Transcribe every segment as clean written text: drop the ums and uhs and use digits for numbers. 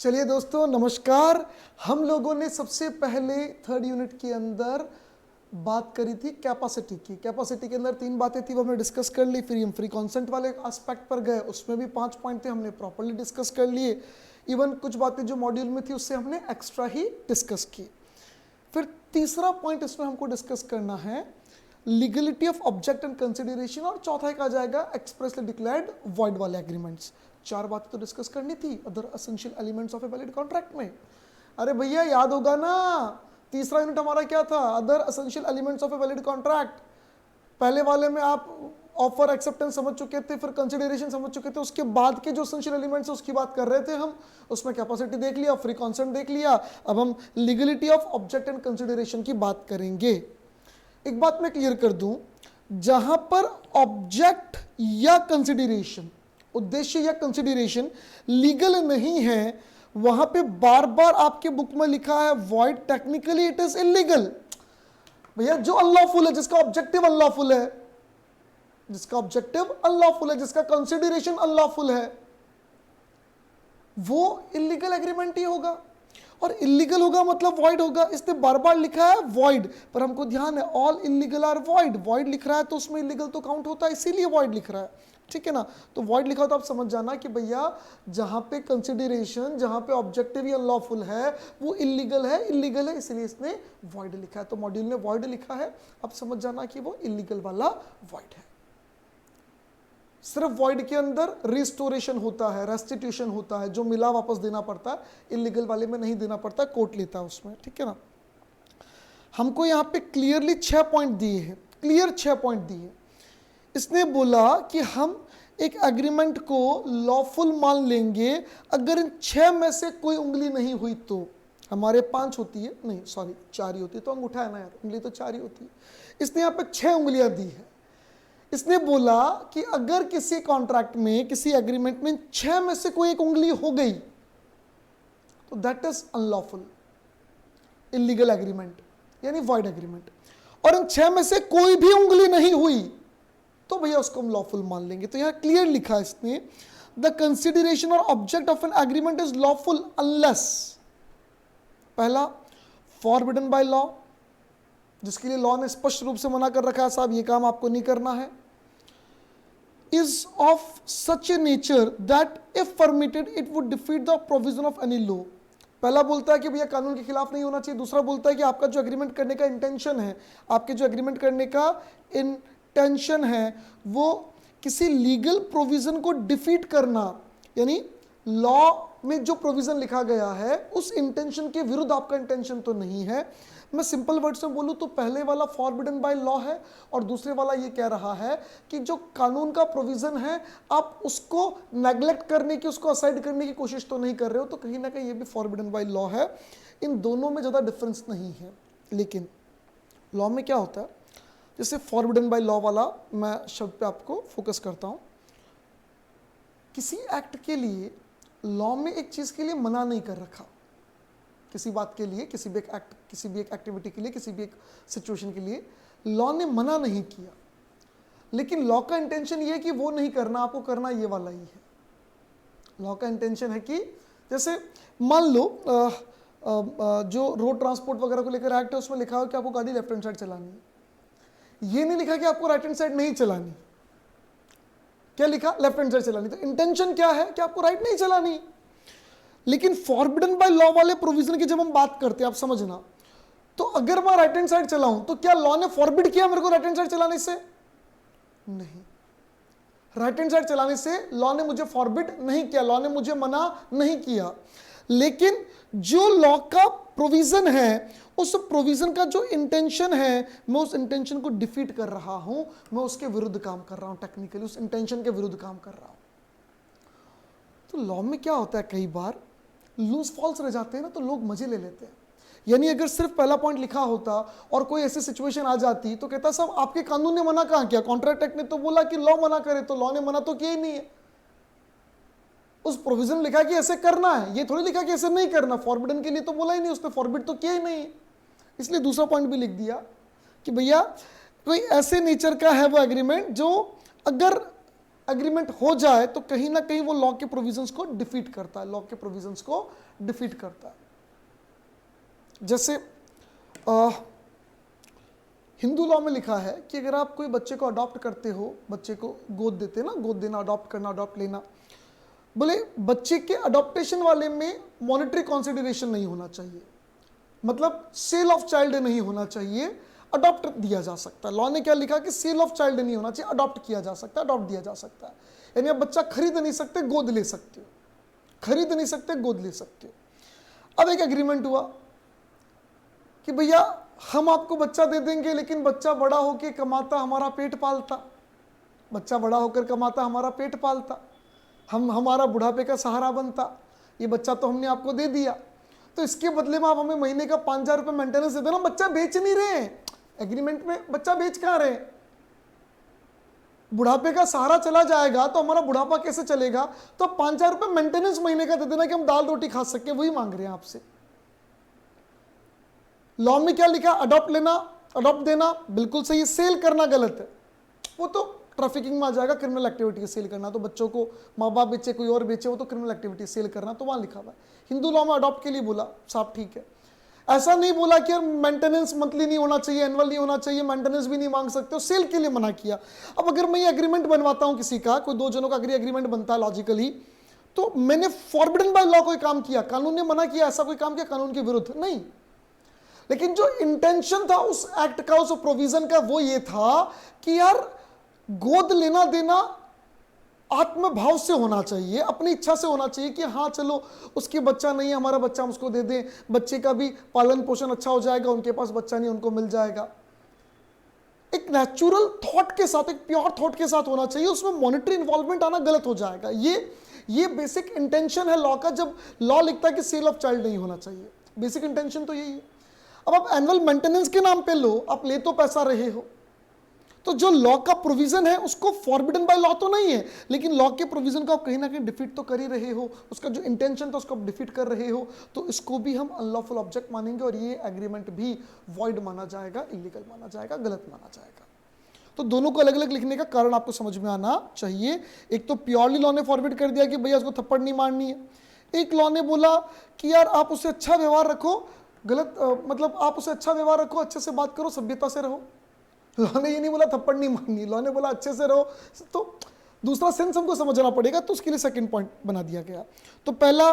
चलिए दोस्तों नमस्कार। हम लोगों ने सबसे पहले थर्ड यूनिट के अंदर बात करी थी कैपेसिटी की। कैपेसिटी के अंदर 3 बातें थी, वो हमने डिस्कस कर ली। फिर हम फ्री कॉन्सेंट वाले एस्पेक्ट पर गए, उसमें भी 5 पॉइंट थे, हमने प्रॉपर्ली डिस्कस कर लिए। इवन कुछ बातें जो मॉड्यूल में थी उससे हमने एक्स्ट्रा ही डिस्कस की। फिर तीसरा पॉइंट इसमें हमको डिस्कस करना है legality of object and consideration, और चौथा एक आ जाएगा एक्सप्रेसली डिक्लेयर्ड वॉइड वाले एग्रीमेंट्स। 4 बातें तो डिस्कस करनी थी other essential elements of a valid contract में। अरे भैया याद होगा ना, तीसरा यूनिट हमारा क्या था? Other essential elements of a valid contract. पहले वाले में आप ऑफर एक्सेप्टेंस समझ चुके थे, फिर कंसिडरेशन समझ चुके थे, उसके बाद के जो एसेंशियल एलिमेंट्स है उसकी बात कर रहे थे हम। उसमें कैपेसिटी देख लिया, फ्री कॉन्सेंट देख लिया। अब हम legality of object and consideration की बात करेंगे। एक बात मैं क्लियर कर दूं, जहां पर ऑब्जेक्ट या कंसिडरेशन, उद्देश्य या कंसिडरेशन लीगल नहीं है, वहां पे बार बार आपके बुक में लिखा है void, technically it is illegal. भैया जो अनलॉफुल है, जिसका ऑब्जेक्टिव अनलॉफुल है, जिसका ऑब्जेक्टिव अनलॉफुल है, जिसका कंसिडरेशन अनलॉफुल है, वो इलीगल एग्रीमेंट ही होगा। और इलीगल होगा मतलब वॉइड होगा। इसने बार बार लिखा है वॉइड, पर हमको ध्यान है all illegal are void. Void लिख रहा है तो उसमें इलीगल तो काउंट होता है, इसीलिए वॉइड लिख रहा है, ठीक है ना। तो वॉइड लिखा हो तो आप समझ जाना कि भैया जहां पे कंसिडरेशन, जहां पे ऑब्जेक्टिव ही अनलॉफुल है वो इलीगल है, इलीगल है, इसलिए इसने वॉइड लिखा है। तो मॉड्यूल ने वॉइड लिखा है, अब समझ जाना कि वो इलीगल वाला वॉइड है। सिर्फ वॉइड के अंदर रिस्टोरेशन होता है, रेस्टिट्यूशन होता है, जो मिला वापस देना पड़ता है। इलीगल वाले में नहीं देना पड़ता, कोर्ट लेता है उसमें, ठीक है ना। हमको यहाँ पे क्लियरली 6 पॉइंट दिए हैं, क्लियर 6 पॉइंट दिए। इसने बोला कि हम एक एग्रीमेंट को लॉफुल मान लेंगे अगर इन 6 में से कोई उंगली नहीं हुई तो। हमारे 5 होती है, नहीं सॉरी 4 ही होती है, तो अंगूठा है ना यार, उंगली तो 4 ही होती है। इसने यहाँ पे 6 उंगलियां दी है। इसने बोला कि अगर किसी कॉन्ट्रैक्ट में, किसी एग्रीमेंट में 6 में से कोई एक उंगली हो गई तो that is unlawful, illegal agreement, यानी वॉइड एग्रीमेंट। और इन 6 में से कोई भी उंगली नहीं हुई तो भैया उसको हम लॉफुल मान लेंगे। तो यहां क्लियर लिखा है इसने, द कंसिडरेशन और object of an agreement is lawful unless, पहला फॉरबिडन बाय लॉ, जिसके लिए लॉ ने स्पष्ट रूप से मना कर रखा है, साहब ये काम आपको नहीं करना है, is of such a nature that if permitted it would defeat the provision of any law। पहला बोलता है कि भैया कानून के खिलाफ नहीं होना चाहिए। दूसरा बोलता है कि आपका जो एग्रीमेंट करने का इंटेंशन है, आपके जो एग्रीमेंट करने का इंटेंशन है वो किसी लीगल प्रोविजन को डिफीट करना, यानी लॉ में जो प्रोविजन लिखा गया है उस इंटेंशन के विरुद्ध आपका इंटेंशन तो नहीं है। मैं सिंपल वर्ड्स में बोलूं तो पहले वाला फॉरबिडन बाय लॉ है, और दूसरे वाला ये कह रहा है कि जो कानून का प्रोविजन है आप उसको नेग्लेक्ट करने की, उसको असाइड करने की कोशिश तो नहीं कर रहे हो, तो कहीं ना कहीं ये भी फॉरबिडन बाय लॉ है। इन दोनों में ज़्यादा डिफरेंस नहीं है। लेकिन लॉ में क्या होता है, जैसे फॉरबिडन बाय लॉ वाला मैं शब्द पे आपको फोकस करता हूँ। किसी एक्ट के लिए लॉ में एक चीज़ के लिए मना नहीं कर रखा, किसी बात के लिए, किसी भी एक एक्ट, किसी भी एक एक्टिविटी के लिए, किसी भी एक सिचुएशन के लिए लॉ ने मना नहीं किया, लेकिन लॉ का इंटेंशन ये है कि वो नहीं करना, आपको करना ये वाला ही है। लॉ का इंटेंशन है कि जैसे मान लो जो रोड ट्रांसपोर्ट वगैरह को लेकर एक्ट है उसमें लिखा हो कि आपको गाड़ी लेफ्ट हैंड साइड चलानी है, ये नहीं लिखा कि आपको राइट हैंड साइड नहीं चलानी। क्या लिखा? लेफ्ट हैंड साइड चलानी। तो इंटेंशन क्या है कि आपको राइट नहीं चलानी। लेकिन फॉरबिडन बाय लॉ वाले प्रोविजन की जब हम बात करते हैं, आप समझना, तो अगर मैं राइट हैंड साइड चलाऊं तो क्या लॉ ने फॉरबिड किया मेरे को राइट हैंड साइड चलाने से? नहीं, राइट हैंड साइड चलाने से लॉ ने मुझे फॉरबिड नहीं किया, लॉ ने मुझे मना नहीं किया। लेकिन जो लॉ का प्रोविजन है, उस प्रोविजन का जो इंटेंशन है, मैं उस इंटेंशन को डिफीट कर रहा हूं, मैं उसके विरुद्ध काम कर रहा हूं, टेक्निकली उस इंटेंशन के विरुद्ध काम कर रहा हूं। तो लॉ में क्या होता है, कई बार लूज फॉल्स रह जाते हैं ना, तो लोग मजे ले लेते हैं। यानी अगर सिर्फ पहला पॉइंट लिखा होता और कोई ऐसी सिचुएशन आ जाती तो कहता साहब आपके कानून ने मना कहां किया, कॉन्ट्रैक्ट एक्ट ने तो बोला कि लॉ मना करे, तो लॉ ने मना तो किया ही नहीं है। उस प्रोविजन लिखा कि ऐसे करना है, ये थोड़ी लिखा कि ऐसे नहीं करना। फॉरबिडन के लिए तो बोला ही नहीं, उसने फॉरबिड तो किया ही नहीं, इसलिए दूसरा पॉइंट भी लिख दिया कि भैया कोई ऐसे नेचर का है वो एग्रीमेंट जो अगर एग्रीमेंट हो जाए तो कहीं ना कहीं वो लॉ के प्रोविजंस को डिफीट करता है, लॉ के प्रोविजंस को डिफीट करता है। जैसे हिंदू लॉ में लिखा है कि अगर आप कोई बच्चे को अडॉप्ट करते हो, बच्चे को गोद देते ना, गोद देना, अडॉप्ट करना, अडॉप्ट लेना, बोले बच्चे के अडॉप्टेशन वाले में मॉनेटरी कंसिडरेशन नहीं होना चाहिए, मतलब सेल ऑफ चाइल्ड नहीं होना चाहिए, अडॉप्ट दिया जा सकता है। लॉ ने क्या लिखा कि सेल ऑफ चाइल्ड नहीं होना चाहिए, अडॉप्ट किया जा सकता है, अडॉप्ट दिया जा सकता है। यानी आप बच्चा खरीद नहीं सकते, गोद ले सकते हो, खरीद नहीं सकते, गोद ले सकते हो। अब एक एग्रीमेंट हुआ कि भैया हम आपको बच्चा दे देंगे, लेकिन बच्चा बड़ा होकर कमाता, हमारा पेट पालता, बच्चा बड़ा होकर कमाता, हमारा पेट पालता, हमारा बुढ़ापे का सहारा बनता। ये बच्चा तो हमने आपको दे दिया, तो इसके बदले में आप हमें महीने का 5,000 रुपये मेंटेनेंस दे देना। बच्चा बेच नहीं रहे हैं, एग्रीमेंट में बच्चा बेच कहाँ रहे, बुढ़ापे का सहारा चला जाएगा तो हमारा बुढ़ापा कैसे चलेगा, तो 5,000 रुपये मेंटेनेंस महीने का दे देना कि हम दाल रोटी खा सके, वही मांग रहे हैं आपसे। लॉ में क्या लिखा, अडॉप्ट लेना, अडॉप्ट देना बिल्कुल सही, सेल करना गलत है, वो तो ट्रैफिकिंग में आ जाएगा, क्रिमिनल एक्टिविटी है सेल करना। तो बच्चों को माँ बाप बेचे, कोई और बेचे, वो तो क्रिमिनल एक्टिविटी, सेल करना तो वहां लिखा हुआ है। हिंदू लॉ में अडॉप्ट के लिए बोला, साफ ठीक है। ऐसा नहीं बोला कि मेंटेनेंस मंथली नहीं होना चाहिए, एनुअल नहीं होना चाहिए, मेंटेनेंस भी नहीं मांग सकते हो, सेल के लिए मना किया। अब अगर मैं ये एग्रीमेंट बनवाता हूं किसी का, कोई दो जनों का एग्रीमेंट बनता है लॉजिकली, तो मैंने फॉरबिडन बाय लॉ कोई काम किया, कानून ने मना किया, ऐसा कोई काम किया कानून के विरुद्ध नहीं, लेकिन जो इंटेंशन था उस एक्ट का, उस प्रोविजन का, वो ये था कि यार गोद लेना देना आत्मभाव से होना चाहिए, अपनी इच्छा से होना चाहिए कि हाँ चलो उसके बच्चा नहीं है, हमारा बच्चा हम उसको दे दें, बच्चे का भी पालन पोषण अच्छा हो जाएगा, उनके पास बच्चा नहीं उनको मिल जाएगा। एक नेचुरल थॉट के साथ, एक प्योर थॉट के साथ होना चाहिए, उसमें मॉनिटरी इन्वॉल्वमेंट आना गलत हो जाएगा। ये बेसिक इंटेंशन है लॉ का, जब लॉ लिखता है कि सेल ऑफ चाइल्ड नहीं होना चाहिए, बेसिक इंटेंशन तो यही है। अब आप एनुअल मेंटेनेंस के नाम पे लो, आप ले तो पैसा रहे हो, तो जो लॉ का प्रोविजन है उसको फॉरबिडन बाय लॉ तो नहीं है, लेकिन लॉ के प्रोविजन को आप कहीं ना कहीं डिफीट तो कर ही रहे हो, उसका जो इंटेंशन था उसको आप डिफीट कर रहे हो, तो इसको भी हम अनलॉफुल ऑब्जेक्ट मानेंगे और ये एग्रीमेंट भी वॉइड माना जाएगा, इलीगल माना जाएगा, गलत माना जाएगा। तो दोनों को अलग अलग लिखने का कारण आपको समझ में आना चाहिए। एक तो प्योरली लॉ ने फॉरबिड कर दिया कि भैया उसको थप्पड़ नहीं मारनी है, एक लॉ ने बोला कि यार आप उससे अच्छा व्यवहार रखो, गलत मतलब आप उससे अच्छा व्यवहार रखो, अच्छे से बात करो, सभ्यता से रहो। लॉ ने ये नहीं बोला थप्पड़ नहीं मारनी, लॉ ने बोला अच्छे से रहो, तो दूसरा सेंस हमको समझना पड़ेगा, तो उसके लिए सेकंड पॉइंट बना दिया गया। तो पहला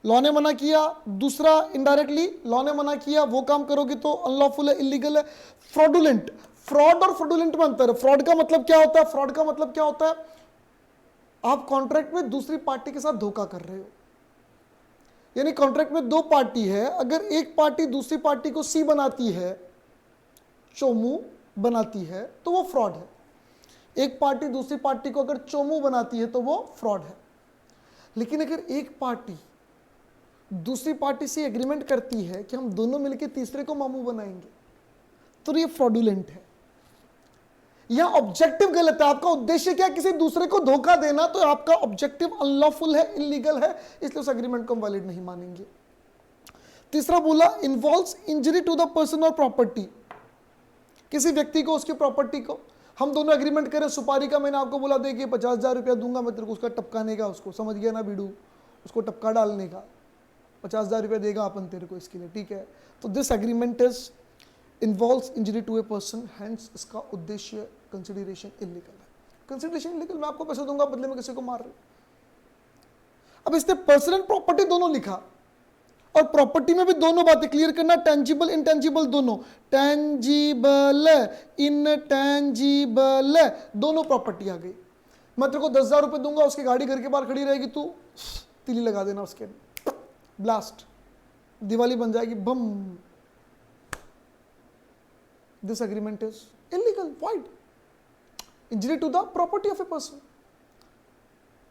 लॉ ने मना किया, दूसरा इनडायरेक्टली लॉ ने मना किया, वो काम करोगे तो अनलॉफुल है, इलीगल है। फ्रॉडुलेंट, फ्रॉड और फ्रॉडुलेंट में अंतर है। फ्रॉड का मतलब क्या होता है, फ्रॉड का मतलब क्या होता है, आप कॉन्ट्रैक्ट में दूसरी पार्टी के साथ धोखा कर रहे हो, यानी कॉन्ट्रैक्ट में दो पार्टी है, अगर एक पार्टी दूसरी पार्टी को सी बनाती है, चोमू बनाती है, तो वो फ्रॉड है। एक पार्टी दूसरी पार्टी को अगर चोमू बनाती है तो वो फ्रॉड है। लेकिन अगर एक पार्टी दूसरी पार्टी से एग्रीमेंट करती है कि हम दोनों मिलकर तीसरे को मामू बनाएंगे, तो ये फ्रॉडुलेंट है। यह ऑब्जेक्टिव गलत है, आपका उद्देश्य क्या, किसी दूसरे को धोखा देना, तो आपका ऑब्जेक्टिव अनलॉफुल है, इलीगल है, इसलिए उस एग्रीमेंट को हम वैलिड नहीं मानेंगे। तीसरा बोला involves injury to the person और प्रॉपर्टी, किसी व्यक्ति को, उसकी प्रॉपर्टी को। हम दोनों एग्रीमेंट करें, सुपारी का मैंने आपको बोला देखिए 50,000 रुपया दूंगा मैं तेरे को, उसका टपकाने का, उसको समझ गया ना बीडू, उसको टपका डालने का, 50,000 रुपया देगा अपन तेरे को इसके लिए, ठीक है। तो this agreement is involves injury to a person, hence इसका उद्देश्य कंसिडरेशन इलीगल है। कंसिडरेशन इलीगल, मैं आपको पैसे दूंगा बदले में किसी को मार रहे। अब इसने पर्सन एंड प्रॉपर्टी दोनों लिखा, और प्रॉपर्टी में भी दोनों बातें क्लियर करना, टेंजिबल इनटेंजिबल दोनों, टेंजिबल इनटेंजिबल दोनों प्रॉपर्टी आ गई। मैं तेरे को 10,000 रुपये दूंगा, उसकी गाड़ी घर के बाहर खड़ी रहेगी, तू तीली लगा देना उसके, ब्लास्ट, दिवाली बन जाएगी, bomb. This agreement is illegal, void, injury to the property of a person.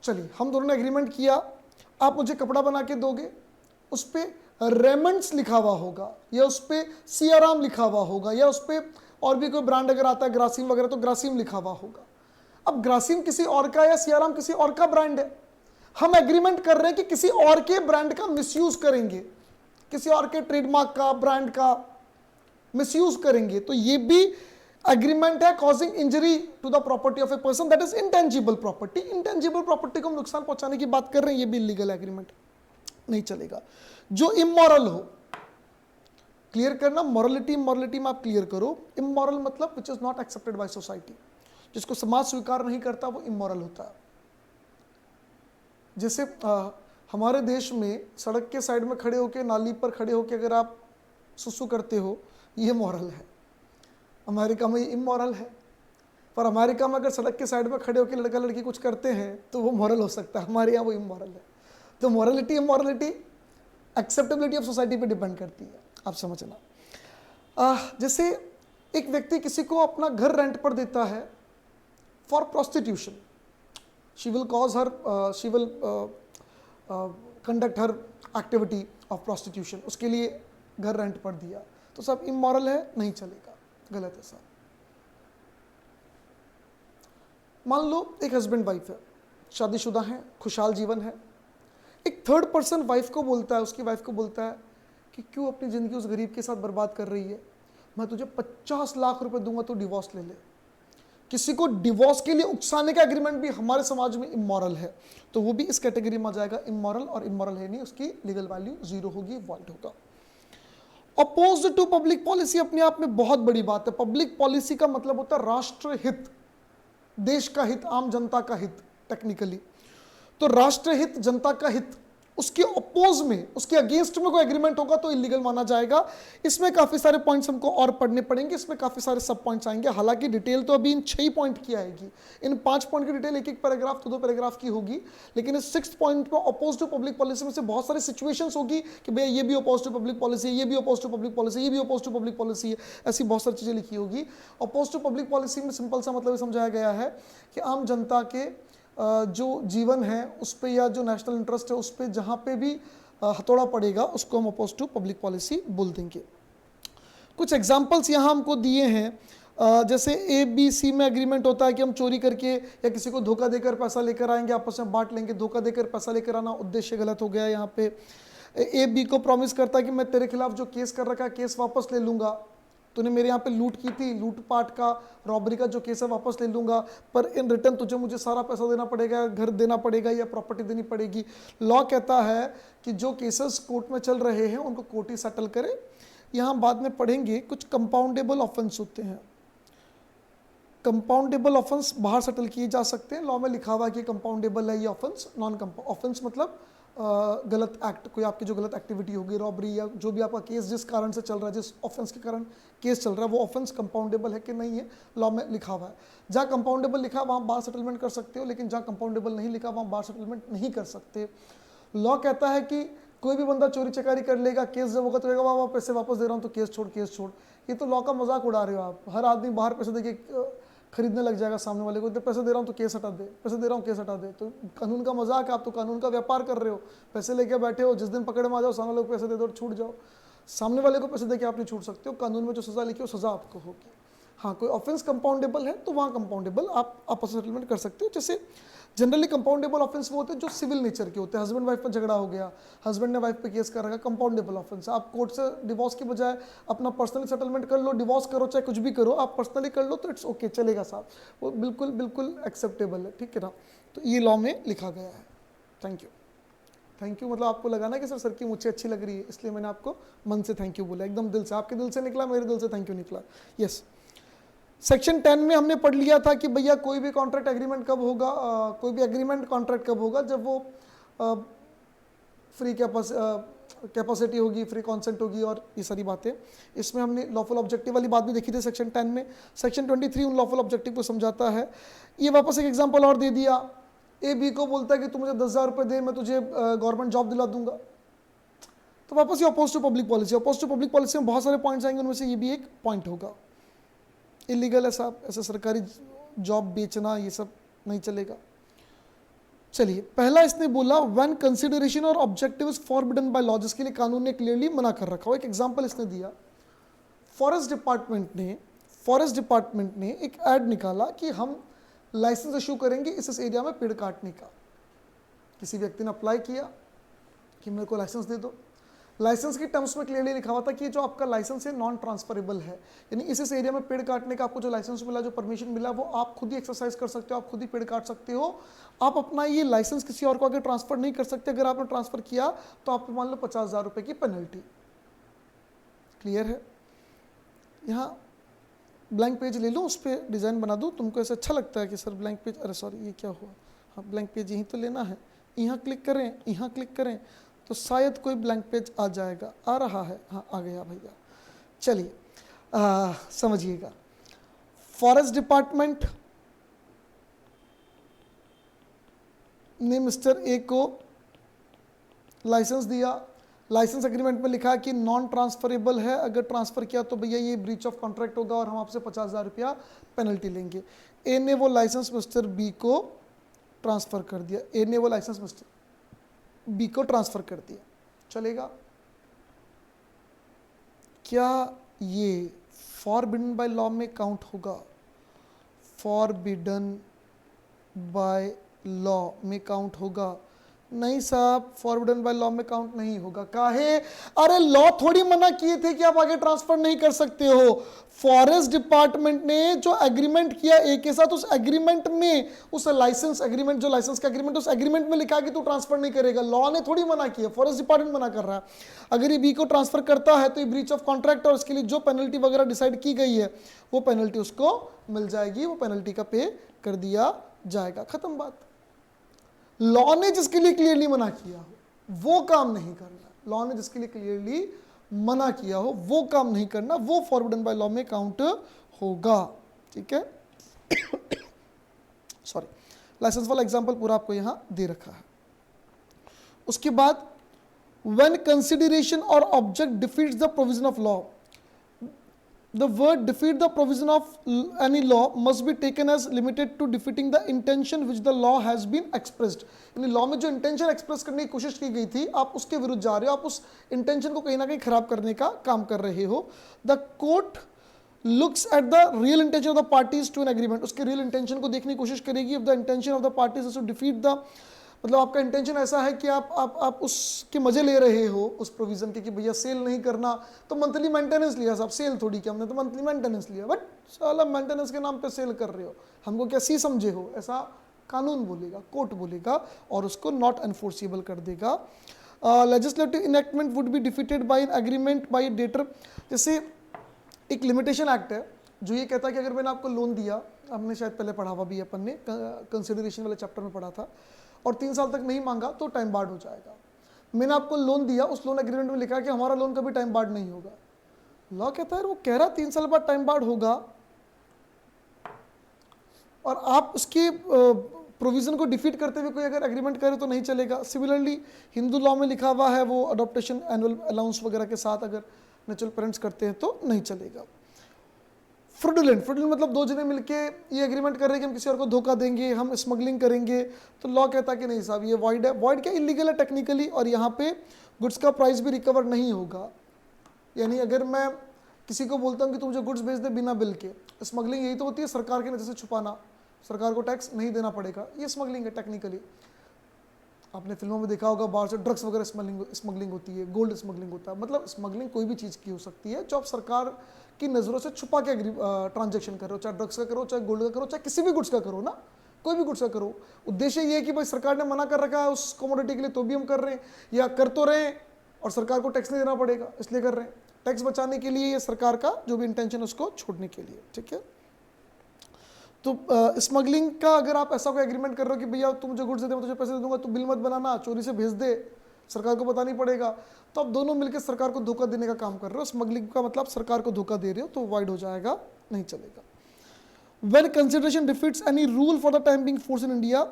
चलिए हम दोनों ने एग्रीमेंट किया, आप मुझे कपड़ा बना के दोगे, उस पर रेमंड्स लिखा हुआ होगा, या उस पर सियाराम लिखा हुआ होगा, या उस पर और भी कोई ब्रांड अगर आता है ग्रासिम वगैरह तो ग्रासिम लिखा हुआ होगा। अब ग्रासिम किसी और का या सियाराम किसी और का ब्रांड है, हम एग्रीमेंट कर रहे हैं कि किसी और के ब्रांड का मिसयूज करेंगे, किसी और के ट्रेडमार्क का, ब्रांड का मिसयूज करेंगे, तो ये भी एग्रीमेंट है causing injury to the property of a person, that is intangible property. Intangible property को हम नुकसान पहुंचाने की बात कर रहे हैं, ये भी इलीगल एग्रीमेंट, नहीं चलेगा। जो इमोरल हो, क्लियर करना, मॉरलिटी मॉरलिटी में आप क्लियर करो। इमोरल मतलब which is not accepted by society, जिसको समाज स्वीकार नहीं करता वो इमोरल होता है। जैसे हमारे देश में सड़क के साइड में खड़े होकर, नाली पर खड़े होकर अगर आप सुसु करते हो, ये मॉरल है। अमेरिका में ये इमोरल है, पर अमेरिका में अगर सड़क के साइड में खड़े होकर लड़का लड़की कुछ करते हैं तो वो मॉरल हो सकता है, हमारे यहाँ वो इमोरल है। तो morality immorality acceptability of society पे डिपेंड करती है, आप समझना। जैसे एक व्यक्ति किसी को अपना घर रेंट पर देता है for prostitution, she will cause her, she will conduct her activity of prostitution, उसके लिए घर रेंट पर दिया, तो सब इमोरल है, नहीं चलेगा, गलत है साहब। मान लो एक हस्बैंड वाइफ है, शादीशुदा है, खुशहाल जीवन है। एक थर्ड पर्सन वाइफ को बोलता है, उसकी वाइफ को बोलता है कि क्यों अपनी ज़िंदगी उस गरीब के साथ बर्बाद कर रही है, मैं तुझे 50 लाख रुपए दूंगा तो डिवोर्स ले ले। किसी को डिवोर्स के लिए उकसाने का एग्रीमेंट भी हमारे समाज में इमोरल है, तो वो भी इस कैटेगरी में आ जाएगा, इमोरल। और इमोरल है नहीं, उसकी लीगल वैल्यू 0 होगी, वॉइड होगा। अपोज्ड टू पब्लिक पॉलिसी अपने आप में बहुत बड़ी बात है। पब्लिक पॉलिसी का मतलब होता है राष्ट्र हित, देश का हित, आम जनता का हित टेक्निकली। तो राष्ट्र हित, जनता का हित, उसके अपोज में, उसके अगेंस्ट में कोई एग्रीमेंट होगा तो इलीगल माना जाएगा। इसमें काफी सारे पॉइंट्स हमको और पढ़ने पड़ेंगे, इसमें काफी सारे सब पॉइंट्स आएंगे। हालांकि डिटेल तो अभी इन 6 पॉइंट की आएगी, इन 5 पॉइंट की डिटेल एक एक पैराग्राफ, 2 पैराग्राफ की होगी। लेकिन इस 6th पॉइंट पर अपोज टू पब्लिक पॉलिसी में से बहुत सारी सिचुएशंस होगी कि भैया ये भी अपोज टू पब्लिक पॉलिसी है, ये भी अपोज टू पब्लिक पॉलिसी, ये भी अपोज टू पब्लिक पॉलिसी है, ऐसी बहुत सारी चीजें लिखी होगी। अपोज टू पब्लिक पॉलिसी में सिंपल सा मतलब समझाया गया है कि आम जनता के जो जीवन है उस पर, या जो नेशनल इंटरेस्ट है उस पर जहाँ पे भी हथौड़ा पड़ेगा उसको हम अपोज टू पब्लिक पॉलिसी बोल देंगे। कुछ एग्जांपल्स यहाँ हमको दिए हैं। जैसे ABC में एग्रीमेंट होता है कि हम चोरी करके या किसी को धोखा देकर पैसा लेकर आएंगे, आपस में बांट लेंगे। धोखा देकर पैसा लेकर आना उद्देश्य गलत हो गया यहाँ पे। AB को प्रॉमिस करता है कि मैं तेरे खिलाफ जो केस कर रखा है केस वापस ले लूंगा, तूने मेरे यहाँ पे लूट की थी, लूटपाट का, रॉबरी का जो केस है वापस ले लूंगा, पर इन रिटर्न तुझे मुझे सारा पैसा देना पड़ेगा, घर देना पड़ेगा या प्रॉपर्टी देनी पड़ेगी। लॉ कहता है कि जो केसेस कोर्ट में चल रहे हैं उनको कोर्ट ही सेटल करे। यहाँ बाद में पढ़ेंगे कुछ कंपाउंडेबल ऑफेंस होते हैं। कंपाउंडेबल ऑफेंस बाहर सेटल किए जा सकते हैं। लॉ में लिखा हुआ है कि कंपाउंडेबल है ये ऑफेंस। नॉन ऑफेंस मतलब गलत एक्ट, कोई आपकी जो गलत एक्टिविटी होगी, रॉबरी या जो भी आपका केस जिस कारण से चल रहा है, जिस ऑफेंस के कारण केस चल रहा है, वो ऑफेंस कंपाउंडेबल है कि नहीं है, लॉ में लिखा हुआ है। जहाँ कंपाउंडेबल लिखा है वहाँ बाहर सेटलमेंट कर सकते हो, लेकिन जहाँ कंपाउंडेबल नहीं लिखा वहाँ बाहर सेटलमेंट नहीं कर सकते। लॉ कहता है कि कोई भी बंदा चोरी चकारी कर लेगा, केस जब होगा तो कहेगा वाह पैसे वापस दे रहा हूँ, तो केस छोड़ केस छोड़। ये तो लॉ का मजाक उड़ा रहे हो आप। हर आदमी बाहर पैसे देके खरीदने लग जाएगा सामने वाले को, तो पैसे दे रहा हूँ तो केस हटा दे, पैसे दे रहा हूँ केस हटा दे। तो कानून का मजाक है, आप तो कानून का व्यापार कर रहे हो। पैसे लेके बैठे हो, जिस दिन पकड़ में आ जाओ सामने वाले को पैसे दे दो, छूट जाओ। सामने वाले को पैसे देके आप नहीं छूट सकते हो, कानून में जो सजा लिखी हो सजा आपको होगी। हाँ, कोई ऑफेंस कंपाउंडेबल है तो वहाँ कंपाउंडेबल आप आपस में सेटलमेंट कर सकते हो। जैसे जनरली कंपाउंडेबल ऑफेंस वो होते हैं जो सिविल नेचर के होते हैं। हस्बैंड वाइफ में झगड़ा हो गया, हस्बैंड ने वाइफ पे केस कर रखा, कंपाउंडेबल ऑफेंस। आप कोर्ट से डिवोर्स की बजाय अपना पर्सनली सेटलमेंट कर लो, डिवोर्स करो चाहे कुछ भी करो, आप पर्सनली कर लो तो इट्स ओके, चलेगा साहब, वो बिल्कुल बिल्कुल एक्सेप्टेबल है, ठीक है ना। तो ये लॉ में लिखा गया है। Thank you. थैंक यू मतलब आपको लगा ना कि सर की मुझे अच्छी लग रही है, इसलिए मैंने आपको मन से थैंक यू बोला, एकदम दिल से, आपके दिल से निकला, मेरे दिल से थैंक यू निकला। यस, सेक्शन 10 में हमने पढ़ लिया था कि भैया कोई भी कॉन्ट्रैक्ट एग्रीमेंट कब होगा, कोई भी एग्रीमेंट कॉन्ट्रैक्ट कब होगा, जब वो फ्री कैपेसिटी होगी, फ्री कॉन्सेंट होगी और ये सारी बातें। इसमें हमने लॉफुल ऑब्जेक्टिव वाली बात भी देखी थी सेक्शन 10 में। सेक्शन 23 उन लॉफुल ऑब्जेक्टिव को समझाता है। ये वापस एक एग्जांपल और दे दिया। AB को बोलता है कि तू मुझे 10,000 रुपये दे, मैं तुझे गवर्नमेंट जॉब दिला दूंगा। तो वापस ये oppose to public policy. Oppose to public policy में बहुत सारे पॉइंट्स आएंगे, उनमें से ये भी एक पॉइंट होगा। इलीगल है साहब, ऐसे सरकारी जॉब बेचना ये सब नहीं चलेगा। चलिए, पहला इसने बोला व्हेन कंसिडरेशन और objective is forbidden by law, जिसके लिए कानून ने क्लियरली मना कर रखा हो। एक एग्जांपल इसने दिया, फॉरेस्ट डिपार्टमेंट ने एक ऐड निकाला कि हम लाइसेंस इशू करेंगे इस एरिया में पेड़ काटने का। किसी व्यक्ति ने अप्लाई किया कि मेरे को लाइसेंस दे दो, लाइसेंस की टर्म्स में क्लियरली लिखा हुआ था कि जो आपका लाइसेंस है नॉन ट्रांसफरेबल है, यानी इस एरिया में पेड़ काटने का आपको जो लाइसेंस मिला, जो परमिशन मिला, वो आप खुद ही एक्सरसाइज कर सकते हो, आप खुद ही पेड़ काट सकते हो। आप अपना ये लाइसेंस किसी और को आगे ट्रांसफर नहीं कर सकते। अगर आपने ट्रांसफर किया तो आप मान लो 50,000 रुपये की पेनल्टी। क्लियर है? यहाँ ब्लैंक पेज ले लो, उस पर डिज़ाइन बना दूँ। तुमको ऐसा अच्छा लगता है कि सर ब्लैंक पेज, अरे सॉरी ये क्या हुआ, हाँ ब्लैंक पेज यहीं तो लेना है, यहाँ क्लिक करें, यहाँ क्लिक करें तो शायद कोई ब्लैंक पेज आ जाएगा। आ रहा है, हाँ आ गया भैया। चलिए समझिएगा। फॉरेस्ट डिपार्टमेंट ने मिस्टर ए को लाइसेंस दिया। लाइसेंस एग्रीमेंट में लिखा है कि नॉन ट्रांसफरेबल है, अगर ट्रांसफर किया तो भैया ये ब्रीच ऑफ कॉन्ट्रैक्ट होगा और हम आपसे 50,000 रुपया पेनल्टी लेंगे। ए ने वो लाइसेंस मिस्टर बी को ट्रांसफर कर दिया। ए ने वो लाइसेंस मिस्टर बी को ट्रांसफर कर दिया, चलेगा? क्या ये फॉरबिडन बाय लॉ में काउंट होगा? फॉरबिडन बाय लॉ में काउंट होगा? नहीं साहब, फॉरबिडन बाय लॉ में काउंट नहीं होगा। काहे? अरे लॉ थोड़ी मना किए थे कि आप आगे ट्रांसफर नहीं कर सकते हो। फॉरेस्ट डिपार्टमेंट ने जो एग्रीमेंट किया ए के साथ, उस एग्रीमेंट में, उस लाइसेंस एग्रीमेंट, जो लाइसेंस का एग्रीमेंट, उस एग्रीमेंट में लिखा कि तू ट्रांसफर नहीं करेगा। लॉ ने थोड़ी मना किया, फॉरेस्ट डिपार्टमेंट मना कर रहा है। अगर ये बी को ट्रांसफर करता है तो ये ब्रीच ऑफ कॉन्ट्रैक्ट और उसके लिए जो पेनल्टी वगैरह डिसाइड की गई है वो पेनल्टी उसको मिल जाएगी, वो पेनल्टी का पे कर दिया जाएगा। खत्म बात। लॉ ने जिसके लिए क्लियरली मना किया हो वो काम नहीं करना। लॉ ने जिसके लिए क्लियरली मना किया हो वो काम नहीं करना, वो फॉरबिडन बाय लॉ में काउंट होगा। ठीक है? सॉरी, लाइसेंस वाला एग्जांपल पूरा आपको यहां दे रखा है। उसके बाद व्हेन कंसिडरेशन और object defeats the provision of law, the word defeat the provision of any law must be taken as limited to defeating the intention which the law has been expressed। यानी law में जो intention express करने की कोशिश की गई थी, आप उसके विरुद्ध जा रहे हो, आप उस इंटेंशन को कहीं ना कहीं खराब करने का काम कर रहे हो। The court looks at the real intention of the parties to an agreement. उसके रियल इंटेंशन को देखने की कोशिश करेगी। If the intention of the parties is to defeat the, मतलब आपका इंटेंशन ऐसा है कि आप उसके मजे ले रहे हो उस प्रोविजन के कि भैया सेल नहीं करना, तो मंथली मेंटेनेंस लिया साहब, सेल थोड़ी कि हमने तो मंथली मेंटेनेंस लिया, बट साला मेंटेनेंस के नाम पे सेल कर रहे हो, हमको क्या सी समझे हो? ऐसा कानून बोलेगा, कोर्ट बोलेगा और उसको नॉट एनफोर्सिबल कर देगा। Legislative enactment would be defeated by N agreement bye debtor. जैसे एक लिमिटेशन एक्ट है जो ये कहता है कि अगर मैंने आपको लोन दिया, हमने शायद पहले पढ़ा हुआ भी, अपन ने कंसिडरेशन वाले चैप्टर में पढ़ा था, और 3 साल तक नहीं मांगा तो टाइम बार्ड हो जाएगा। मैंने आपको लोन दिया, उस लोन एग्रीमेंट में लिखा है कि हमारा लोन कभी टाइम बार्ड नहीं होगा। लॉ कहता है वो कह रहा 3 साल बाद टाइम बार्ड होगा और आप उसके प्रोविजन को डिफीट करते हुए कोई अगर एग्रीमेंट करे तो नहीं चलेगा। सिमिलरली हिंदू लॉ में लिखा हुआ है वो अडॉप्टेशन एनुअल अलाउंस वगैरह के साथ अगर नेचुरल पेरेंट्स करते हैं तो नहीं चलेगा। फ्रॉडुलेंट, मतलब 2 जने मिलके ये एग्रीमेंट कर रहे हैं कि हम किसी और को धोखा देंगे, हम स्मगलिंग करेंगे, तो लॉ कहता है कि नहीं साहब ये वॉइड है। वॉइड क्या, इलीगल है टेक्निकली, और यहाँ पे गुड्स का प्राइस भी रिकवर नहीं होगा। यानी अगर मैं किसी को बोलता हूँ कि तू मुझे गुड्स भेज दे बिना बिल के, स्मगलिंग यही तो होती है, सरकार के नजर से छुपाना, सरकार को टैक्स नहीं देना पड़ेगा, ये स्मगलिंग है टेक्निकली। आपने फिल्मों में देखा होगा बाहर से ड्रग्स वगैरह स्मगलिंग होती है, गोल्ड स्मगलिंग होता है। मतलब स्मगलिंग कोई भी चीज़ की हो सकती है जो आप सरकार की नज़रों से छुपा के ट्रांजैक्शन करो, चाहे ड्रग्स का करो, चाहे गोल्ड का करो, चाहे किसी भी गुड्स का करो ना, कोई भी गुड्स का करो। उद्देश्य ये है कि भाई सरकार ने मना कर रखा है उस कमोडिटी के लिए तो भी हम कर रहे हैं, या कर तो रहे हैं और सरकार को टैक्स नहीं देना पड़ेगा इसलिए कर रहे हैं, टैक्स बचाने के लिए, ये सरकार का जो भी इंटेंशन है उसको छोड़ने के लिए। ठीक है? तो स्मगलिंग का अगर आप ऐसा कोई एग्रीमेंट कर रहे हो कि भैया तुम मुझे गुड्स दे दे, मैं तुझे पैसे दे दूंगा, तो बिल मत बनाना, चोरी से भेज दे, सरकार को पता नहीं पड़ेगा, तो आप दोनों मिलकर सरकार को धोखा देने का काम कर रहे हो। स्मगलिंग का मतलब सरकार को धोखा दे रहे हो, तो वाइड हो जाएगा, नहीं चलेगा। When consideration defeats any rule for the time being force in India,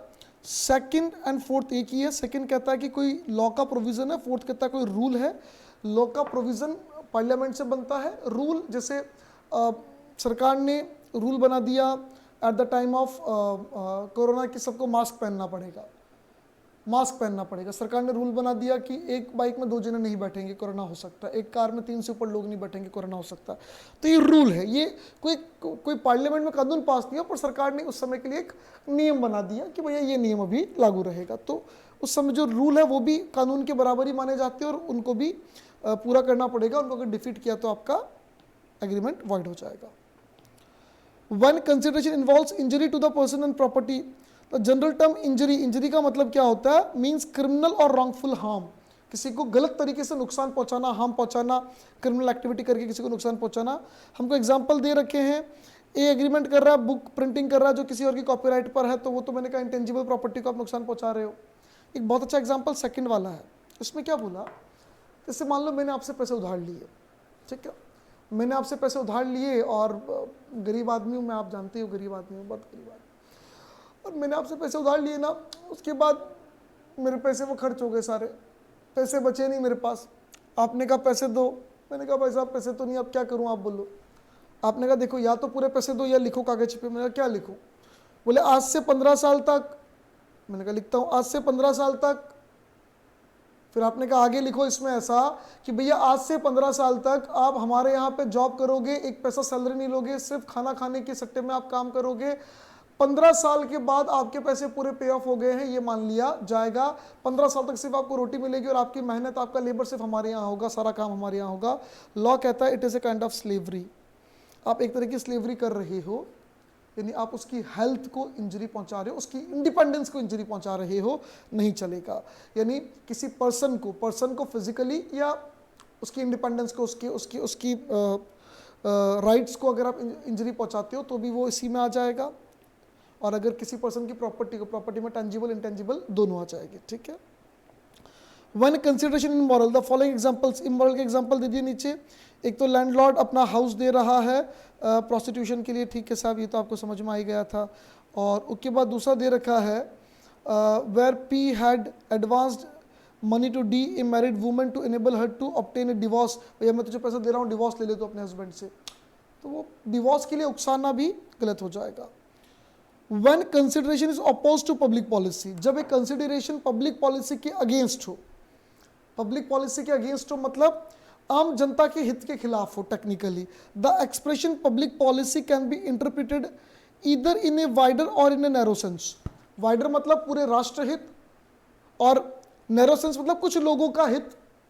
second and fourth एक ही है। सेकंड कहता है कि कोई लॉ का प्रोविजन है, फोर्थ कहता है कोई रूल है। लॉ का प्रोविजन पार्लियामेंट से बनता है, रूल जैसे सरकार ने रूल बना दिया eight the time of corona कि सबको मास्क पहनना पड़ेगा, मास्क पहनना पड़ेगा। सरकार ने रूल बना दिया कि एक बाइक में 2 जने नहीं बैठेंगे, कोरोना हो सकता है, एक कार में 3 से ऊपर लोग नहीं बैठेंगे, कोरोना हो सकता है। तो ये रूल है, ये कोई पार्लियामेंट में कानून पास नहीं हुआ, पर सरकार ने उस समय के लिए एक नियम बना दिया कि भैया ये नियम अभी लागू रहेगा। तो उस समय जो रूल है वो भी कानून के बराबर ही माने जाते हैं और उनको भी पूरा करना पड़ेगा। उनको अगर डिफीट किया तो आपका एग्रीमेंट वॉइड हो जाएगा। When consideration involves injury to the person and property, the general term injury, injury का मतलब क्या होता है, मीन्स क्रिमिनल और wrongful harm, किसी को गलत तरीके से नुकसान पहुंचाना, हार्म पहुंचाना, क्रिमिनल एक्टिविटी करके किसी को नुकसान पहुंचाना। हमको एग्जांपल दे रखे हैं, ए एग्रीमेंट कर रहा है, बुक प्रिंटिंग कर रहा है जो किसी और की कॉपीराइट पर है, तो वो तो मैंने कहा इंटेंजिबल प्रॉपर्टी को आप नुकसान पहुंचा रहे हो। एक बहुत अच्छा एग्जाम्पल सेकेंड वाला है, इसमें क्या बोला, जैसे मान लो मैंने आपसे पैसे उधार लिए, ठीक है, मैंने आपसे पैसे उधार लिए और गरीब आदमी हूँ मैं, आप जानते हो गरीब आदमी हूँ, बहुत गरीब आदमी, और मैंने आपसे पैसे उधार लिए ना, उसके बाद मेरे पैसे वो खर्च हो गए सारे, पैसे बचे नहीं मेरे पास। आपने कहा पैसे दो, मैंने कहा भाई साहब पैसे तो नहीं, अब क्या करूँ आप बोलो। आपने कहा देखो या तो पूरे पैसे दो या लिखो कागज पे। मैंने कहा क्या लिखूँ, बोले आज से 15 साल तक। मैंने कहा लिखता हूँ आज से 15 साल तक। फिर आपने कहा आगे लिखो इसमें ऐसा कि भैया आज से 15 साल तक आप हमारे यहाँ पे जॉब करोगे, एक पैसा सैलरी नहीं लोगे, सिर्फ खाना खाने के सट्टे में आप काम करोगे। 15 साल के बाद आपके पैसे पूरे पे ऑफ हो गए हैं, ये मान लिया जाएगा। 15 साल तक सिर्फ आपको रोटी मिलेगी और आपकी मेहनत, आपका लेबर सिर्फ हमारे यहाँ होगा, सारा काम हमारे यहाँ होगा। लॉ कहता है it is a kind of slavery, आप एक तरह की स्लेवरी कर रहे हो, यानी आप उसकी हेल्थ को इंजरी पहुंचा रहे हो, उसकी इंडिपेंडेंस को इंजरी पहुंचा रहे हो, नहीं चलेगा। यानी किसी पर्सन को फिजिकली या उसकी इंडिपेंडेंस को, उसकी राइट्स को अगर आप इंजरी पहुंचाते हो तो भी वो इसी में आ जाएगा। और अगर किसी पर्सन की प्रॉपर्टी में टेंजिबल इंटेंजिबल दोनों आ जाएंगे, ठीक है। One consideration immoral, the following examples, immoral के एग्जांपल दे दिए नीचे। एक तो लैंडलॉर्ड अपना हाउस दे रहा है प्रोस्टिट्यूशन के लिए, ठीक है साहब, ये तो आपको समझ में आ ही गया था। और उसके बाद दूसरा दे रखा है where P had advanced money to D a married woman to enable her to obtain a divorce. भैया मैं तुझे पैसा दे रहा हूँ, डिवोर्स ले ले तो अपने हस्बैंड से, तो वो डिवोर्स के लिए उकसाना भी गलत हो जाएगा। When consideration is opposed to public policy, जब एक कंसिडरेशन पब्लिक पॉलिसी के अगेंस्ट हो, पब्लिक पॉलिसी के अगेंस्ट हो मतलब आम जनता के हित के खिलाफ हो। Technically the expression public policy can be interpreted either in a wider और इन ए नैरो सेंस। वाइडर मतलब पूरे राष्ट्र हित, और नैरो सेंस मतलब कुछ लोगों का हित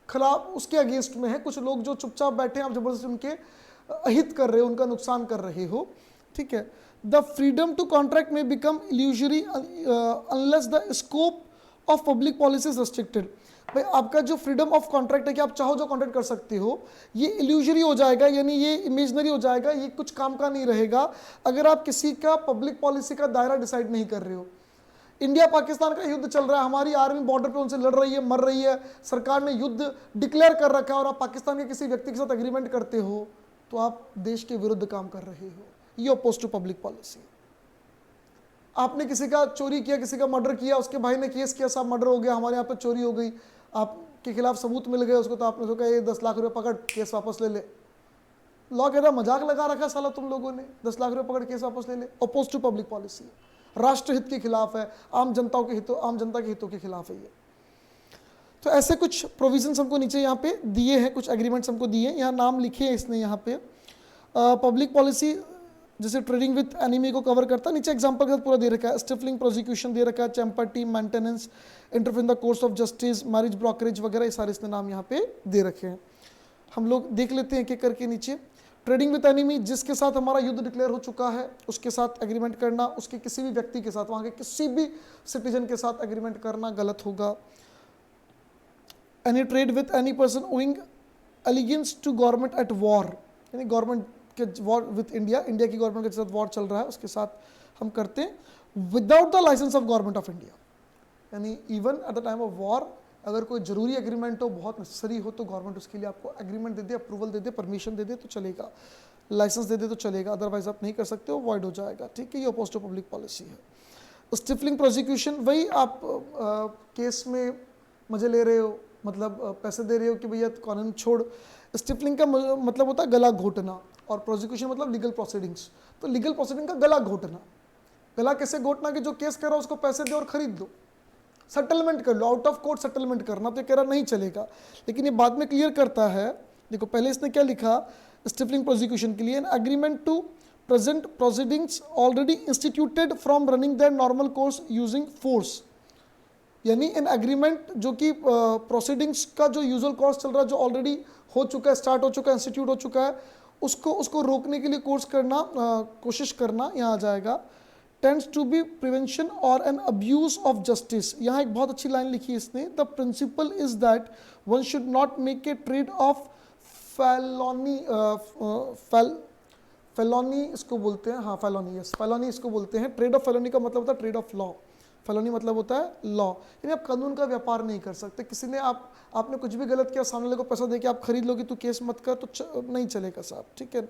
खिलाफ, उसके अगेंस्ट में है, कुछ लोग जो चुपचाप बैठे हैं, आप जबरदस्ती उनके अहित कर रहे हो, उनका नुकसान कर रहे हो, ठीक है। द फ्रीडम टू कॉन्ट्रैक्ट में become illusory unless the scope of public policy is restricted. भाई आपका जो फ्रीडम ऑफ कॉन्ट्रैक्ट है कि आप चाहो जो कॉन्ट्रैक्ट कर सकते हो, ये इल्यूजरी हो जाएगा, यानी ये इमेजनरी हो जाएगा, ये कुछ काम का नहीं रहेगा अगर आप किसी का पब्लिक पॉलिसी का दायरा डिसाइड नहीं कर रहे हो। इंडिया पाकिस्तान का युद्ध चल रहा है, हमारी आर्मी बॉर्डर पे उनसे लड़ रही है, मर रही है, सरकार ने युद्ध डिक्लेयर कर रखा है, और आप पाकिस्तान के किसी व्यक्ति के साथ एग्रीमेंट करते हो तो आप देश के विरुद्ध काम कर रहे हो, ये अपोज टू पब्लिक पॉलिसी। आपने किसी का चोरी किया, किसी का मर्डर किया, उसके भाई ने केस किया, साहब मर्डर हो गया, हमारे यहाँ पे चोरी हो गई, आपके खिलाफ सबूत मिल गए उसको, तो आपने उसको कहा ये 10 लाख रुपए पकड़, केस वापस ले ले। लॉ कहता मजाक लगा रखा साला तुम लोगों ने, 10 लाख रुपए पकड़ केस वापस ले ले। अपोज टू पब्लिक पॉलिसी, राष्ट्रहित के खिलाफ है, आम जनता के हितों के खिलाफ है ये। तो ऐसे कुछ प्रोविजंस हमको नीचे यहाँ पे दिए हैं, कुछ एग्रीमेंट्स हमको दिए हैं, यहाँ नाम लिखे हैं इसने यहाँ पे। पब्लिक पॉलिसी जैसे ट्रेडिंग विथ एनिमी को कवर करता है, नीचे एग्जांपल के साथ पूरा दे रखा है। स्टिफलिंग प्रोसिक्यूशन दे रखा है, champerty maintenance, interfere in the course of justice, marriage brokerage वगैरह, ये सारे इसने नाम यहाँ पे दे रखे हैं। हम लोग देख लेते हैं एक एक करके नीचे। ट्रेडिंग विथ एनिमी, जिसके साथ हमारा युद्ध डिक्लेयर हो चुका है उसके साथ एग्रीमेंट करना, उसके किसी भी व्यक्ति के साथ, वहाँ के किसी भी सिटीजन के साथ एग्रीमेंट करना गलत होगा। Any trade with any person owing allegiance to government at war, यानी गवर्नमेंट के वॉर विथ इंडिया की गवर्नमेंट के साथ वॉर चल रहा है, उसके साथ हम करते हैं without the licence of government of India, यानी even at the time of war अगर कोई जरूरी एग्रीमेंट हो, बहुत नेसेसरी हो, तो गवर्नमेंट उसके लिए आपको एग्रीमेंट दे दे, अप्रूवल दे दे, परमिशन दे दे तो चलेगा, लाइसेंस दे दे तो चलेगा, अदरवाइज आप नहीं कर सकते हो, वॉइड हो जाएगा, ठीक है। ये अपोज टू पब्लिक पॉलिसी है। स्टिफलिंग प्रोसिक्यूशन, वही आप केस में मजे ले रहे हो, मतलब पैसे दे रहे हो कि भैया कानून छोड़। स्टिफलिंग का मतलब होता है गला घोटना, और प्रोसिक्यूशन मतलब लीगल प्रोसीडिंग्स। तो लीगल प्रोसीडिंग का गला घोटना, गला कैसे घोटना कि जो केस कर रहा हो उसको पैसे दे और खरीद लो, सेटलमेंट कर लो, आउट ऑफ कोर्ट सेटलमेंट करना, तो ये कह रहा नहीं चलेगा। लेकिन ये बाद में क्लियर करता है, देखो पहले इसने क्या लिखा स्टिफलिंग प्रोसिक्यूशन के लिए, an agreement to present proceedings already instituted from running their normal course using force. यानी इन एग्रीमेंट जो कि प्रोसीडिंग्स का जो यूजुअल कोर्स चल रहा है, जो ऑलरेडी हो चुका है, स्टार्ट हो चुका है, इंस्टीट्यूट हो चुका है, उसको रोकने के लिए कोर्स करना, कोशिश करना यहाँ आ जाएगा। टेंड्स टू बी प्रिवेंशन और एन अब्यूज ऑफ जस्टिस। यहाँ एक बहुत अच्छी लाइन लिखी है इसने, the principle is that one should not make a trade of felony, felony इसको बोलते हैं, हाँ फेलोनी, यस फेलोनी इसको बोलते हैं। ट्रेड ऑफ फेलोनी का मतलब होता है ट्रेड ऑफ लॉ, फेलोनी मतलब होता है लॉ, यानी आप कानून का व्यापार नहीं कर सकते। किसी ने आपने कुछ भी गलत किया, सामने वाले को पैसा देके आप खरीद लोगे, तू केस मत कर, तो नहीं चलेगा साहब, ठीक है।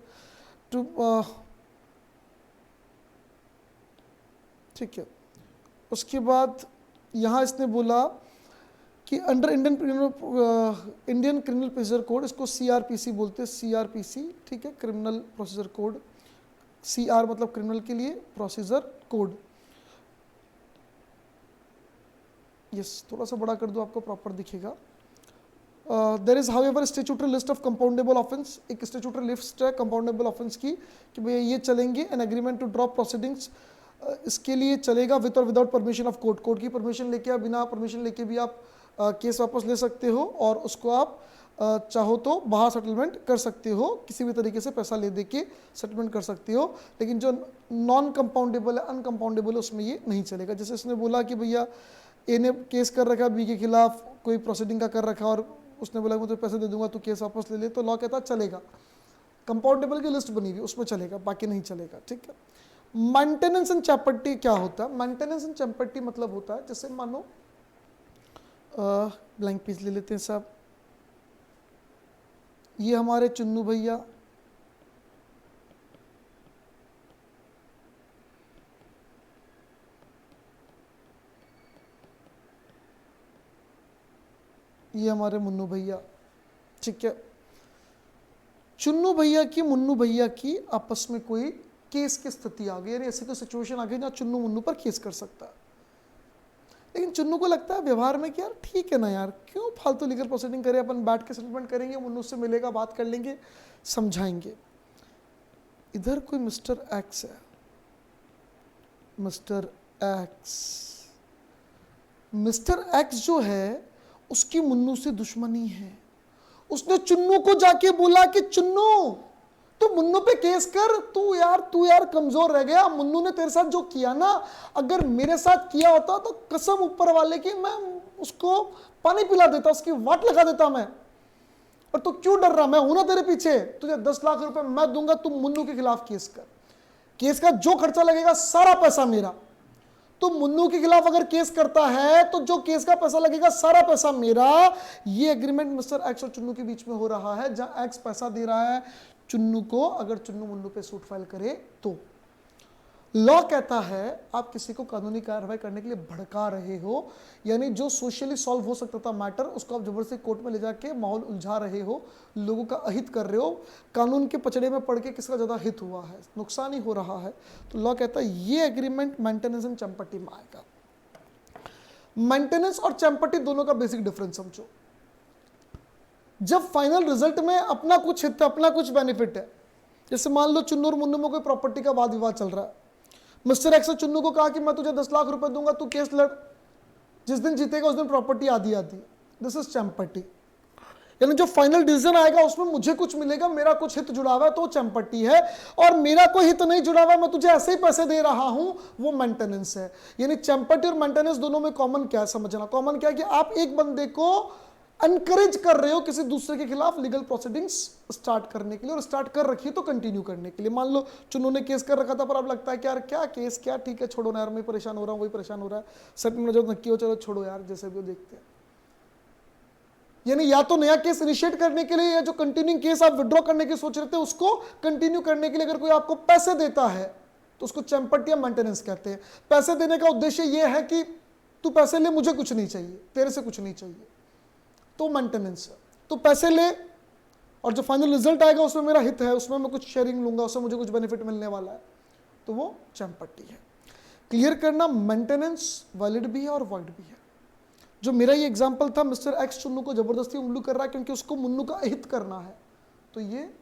ठीक है, उसके बाद यहाँ इसने बोला कि under Indian criminal procedure code, इसको CRPC बोलते हैं, CRPC, ठीक है, क्रिमिनल प्रोसीजर कोड। CR मतलब क्रिमिनल के लिए, प्रोसीजर कोड, यस थोड़ा सा बड़ा कर दो, आपको प्रॉपर दिखेगा। There is however statutory list of compoundable offence, एक स्टैट्यूटरी लिस्ट है कंपाउंडेबल ऑफेंस की, कि भैया ये चलेंगे। An agreement to drop proceedings, इसके लिए चलेगा विद और without permission of court, court की परमिशन लेके, बिना परमिशन लेके भी आप केस वापस ले सकते हो, और उसको आप चाहो तो बाहर सेटलमेंट कर सकते हो, किसी भी तरीके से पैसा ले दे के सेटलमेंट कर सकते हो। लेकिन जो नॉन कंपाउंडेबल है, अनकंपाउंडेबल है, उसमें ये नहीं चलेगा। जैसे इसने बोला कि भैया ए ने केस कर रखा बी के खिलाफ, कोई प्रोसीडिंग का कर रखा, और उसने बोला मैं तुझे पैसे दे दूंगा, तू केस वापस ले ले, तो लॉ कहता चलेगा, कंपाउंडेबल की लिस्ट बनी हुई उसमें चलेगा, बाकी नहीं चलेगा, ठीक है। मेंटेनेंस एंड चैपर्टी क्या होता है? मेंटेनेंस एंड चैपर्टी मतलब होता है, जैसे मानो ब्लैंक पेज ले लेते हैं साहब, ये हमारे चुन्नू भैया, ये हमारे मुन्नू भैया, ठीक है। चुन्नू भैया की मुन्नू भैया की आपस में कोई केस की स्थिति आ गई, यानी ऐसी कोई सिचुएशन आ गई जहाँ चुन्नू मुन्नू पर केस कर सकता है। लेकिन चुन्नू को लगता है व्यवहार में कि यार ठीक है ना यार, क्यों फालतू लीगल प्रोसीडिंग करें, अपन बैठ के सेटलमेंट करेंगे, मुन्नू से मिलेगा, बात कर लेंगे, समझाएंगे। इधर कोई मिस्टर एक्स है, मिस्टर एक्स जो है उसकी मुन्नू से दुश्मनी है। उसने चुन्नू को जाके बोला कि चुन्नू तो मुन्नू पे केस कर, तू यार कमजोर रह गया, मुन्नू ने तेरे साथ जो किया ना, अगर मेरे साथ किया होता तो कसम ऊपर वाले की मैं उसको पानी पिला देता, उसकी वाट लगा देता मैं, और तू क्यों डर रहा, मैं हूं ना तेरे पीछे, तुझे 10 लाख रुपए मैं दूंगा, तू मुन्नू के खिलाफ केस कर, केस का जो खर्चा लगेगा सारा पैसा मेरा। तो मुन्नू के खिलाफ अगर केस करता है तो जो केस का पैसा लगेगा सारा पैसा मेरा। ये एग्रीमेंट मिस्टर एक्स और चुन्नू के बीच में हो रहा है, जहां एक्स पैसा दे रहा है चुन्नू को, अगर चुन्नू मुन्नू पे सूट फाइल करे तो। लॉ कहता है आप किसी को कानूनी कार्रवाई करने के लिए भड़का रहे हो, यानी जो सोशली सॉल्व हो सकता था मैटर, उसको आप जबरदस्ती कोर्ट में ले जाके माहौल उलझा रहे हो, लोगों का अहित कर रहे हो, कानून के पचड़े में पड़ के किसका ज़्यादा हित हुआ है, नुकसान ही हो रहा है। तो लॉ कहता है ये एग्रीमेंट मेंटेनेंस एंड चैम्पटी में आएगा। मेंटेनेंस और चैम्पटी दोनों का बेसिक डिफरेंस समझो। जब फाइनल रिजल्ट में अपना कुछ हित, अपना कुछ बेनिफिट है, जैसे मान लो चुन्नू और मुन्नू में कोई प्रॉपर्टी का वाद विवाद चल रहा है, मिस्टर एक्स ने चुन्नू को कहा कि मैं तुझे 10 लाख रुपए दूंगा, तू केस लड़, जिस दिन जीतेगा उस दिन प्रॉपर्टी आधी आधी। दिस इज चैम्पटी, यानी जो फाइनल डिसीजन आएगा उसमें मुझे कुछ मिलेगा, मेरा कुछ हित जुड़ा हुआ है, तो चैम्पटी है, और मेरा कोई हित नहीं जुड़ा हुआ, मैं तुझे ऐसे ही पैसे दे रहा हूं, वो मेंटेनेंस है। यानी चैम्पटी और मेंटेनेंस दोनों में कॉमन क्या है समझना, कॉमन क्या है कि आप एक बंदे को एनकरेज कर रहे हो किसी दूसरे के खिलाफ लीगल प्रोसीडिंग्स स्टार्ट करने के लिए, और स्टार्ट कर रखी है तो कंटिन्यू करने के लिए। मान लो चुन्नू ने केस कर रखा था, पर अब लगता है कि यार क्या केस, क्या ठीक है, छोड़ो ना यार, मैं परेशान हो रहा हूँ, वही परेशान हो रहा है, सेटलमेंट जो नक्की हो, चलो छोड़ो यार, जैसे भी देखते हैं। यानी या तो नया केस इनिशिएट करने के लिए, या जो कंटिन्यूइंग केस आप विड्रॉ करने की सोच रहे थे उसको कंटिन्यू करने के लिए अगर कोई आपको पैसे देता है तो उसको चैम्पटी या मेंटेनेंस कहते हैं। पैसे देने का उद्देश्य यह है कि तू पैसे ले, मुझे कुछ नहीं चाहिए, तेरे से कुछ नहीं चाहिए, तो मेंटेनेंस है। तो पैसे ले, और जो फाइनल रिजल्ट आएगा उसमें मेरा हित है, उसमें मैं कुछ शेयरिंग लूंगा, उसमें मुझे कुछ बेनिफिट मिलने वाला है, तो वो चैम्पटी है। क्लियर करना, मेंटेनेंस वैलिड भी है और वॉइड भी है। जो मेरा ये एग्जांपल था, मिस्टर एक्स चुन्नू को जबरदस्ती उंगलू कर रहा है क्योंकि उसको मुन्नू का हित करना है, तो ये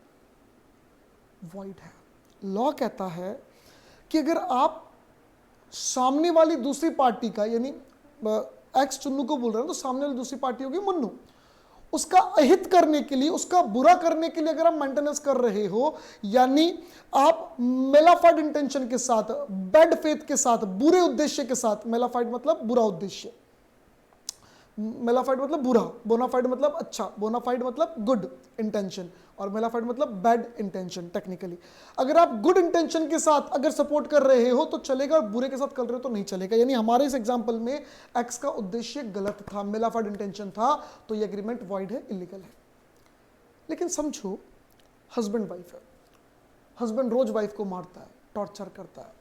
वॉइड है। लॉ कहता है कि अगर आप सामने वाली दूसरी पार्टी का, यानी एक्स चुन्नू को बोल रहा है तो सामने वाली दूसरी पार्टी होगी मुन्नू। उसका अहित करने के लिए, उसका बुरा करने के लिए अगर आप मेंटेनेंस कर रहे हो, यानी आप मेलाफाइड इंटेंशन के साथ, बैड फेथ के साथ, बुरे उद्देश्य के साथ, मेलाफाइड मतलब बुरा उद्देश्य, मेलाफाइड मतलब बुरा, बोनाफाइड मतलब अच्छा, बोनाफाइड मतलब गुड इंटेंशन, और मेलाफाइड मतलब बैड इंटेंशन टेक्निकली। अगर आप गुड इंटेंशन के साथ अगर सपोर्ट कर रहे हो तो चलेगा, और बुरे के साथ कर रहे हो तो नहीं चलेगा। यानी हमारे इस एग्जांपल में एक्स का उद्देश्य गलत था, मेलाफाइड इंटेंशन था, तो ये एग्रीमेंट वॉइड है, इलीगल है। लेकिन समझो हस्बैंड वाइफ है, हस्बैंड रोज वाइफ को मारता है, टॉर्चर करता है,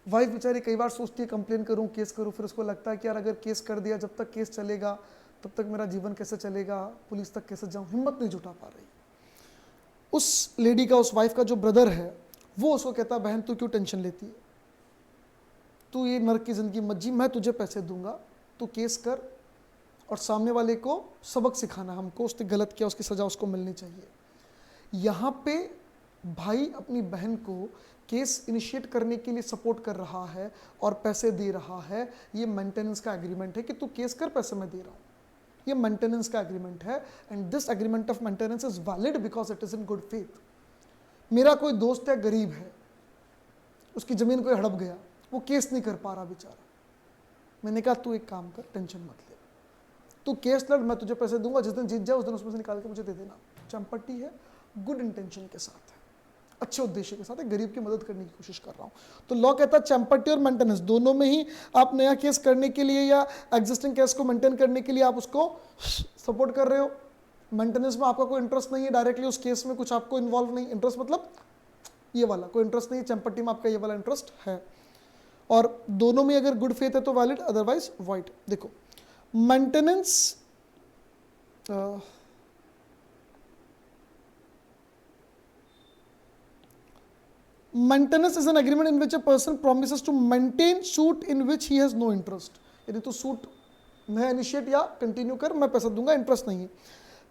वाइफ बेचारी कई बार सोचती है कंप्लेन करूं, केस करूं, फिर उसको लगता है कि यार अगर केस कर दिया, जब तक केस चलेगा तब तक मेरा जीवन कैसे चलेगा, पुलिस तक कैसे जाऊं, हिम्मत नहीं जुटा पा रही। उस लेडी का, उस वाइफ का जो ब्रदर है वो उसको कहता है बहन तू क्यों टेंशन लेती है, तू ये नर्क की जिंदगी मत जी, मैं तुझे पैसे दूंगा, तू केस कर, और सामने वाले को सबक सिखाना हमको, उसने गलत किया उसकी सजा उसको मिलनी चाहिए। यहाँ पे भाई अपनी बहन को केस इनिशिएट करने के लिए सपोर्ट कर रहा है और पैसे दे रहा है। ये मेंटेनेंस का एग्रीमेंट है कि तू केस कर, पैसे मैं दे रहा हूँ, ये मेंटेनेंस का एग्रीमेंट है। And this agreement of maintenance is valid because it is in good faith. मेरा कोई दोस्त है, गरीब है, उसकी जमीन कोई हड़प गया, वो केस नहीं कर पा रहा बेचारा, मैंने कहा तू एक काम कर, टेंशन मत ले, तू केस लड़, मैं तुझे पैसे दूंगा, जिस दिन जीत जाए उस दिन उसमें से निकाल के मुझे दे देना। चंपट्टी है, गुड इंटेंशन के साथ है, अच्छे उद्देश्य के साथ है, गरीब की मदद करने की कोशिश कर रहा हूं। तो लॉ कहता है चंपट्टी और मेंटेनेंस दोनों में ही आप नया केस करने के लिए या एग्जिस्टिंग केस को मेंटेन करने के लिए आप उसको सपोर्ट कर रहे हो। मेंटेनेंस में आपका कोई इंटरेस्ट नहीं है डायरेक्टली, उस केस में कुछ आपको इन्वॉल्व नहीं, इंटरेस्ट मतलब ये वाला कोई इंटरेस्ट नहीं है, चंपट्टी में आपका ये वाला इंटरेस्ट है। और दोनों में अगर गुड फेथ है तो वैलिड, अदरवाइज वॉइड। देखो maintenance, maintenance is an agreement in which a person promises to maintain suit in which he has no interest. यदि तो सूट नया इनिशिएट या कंटिन्यू कर, मैं पैसा दूंगा, इंटरेस्ट नहीं है।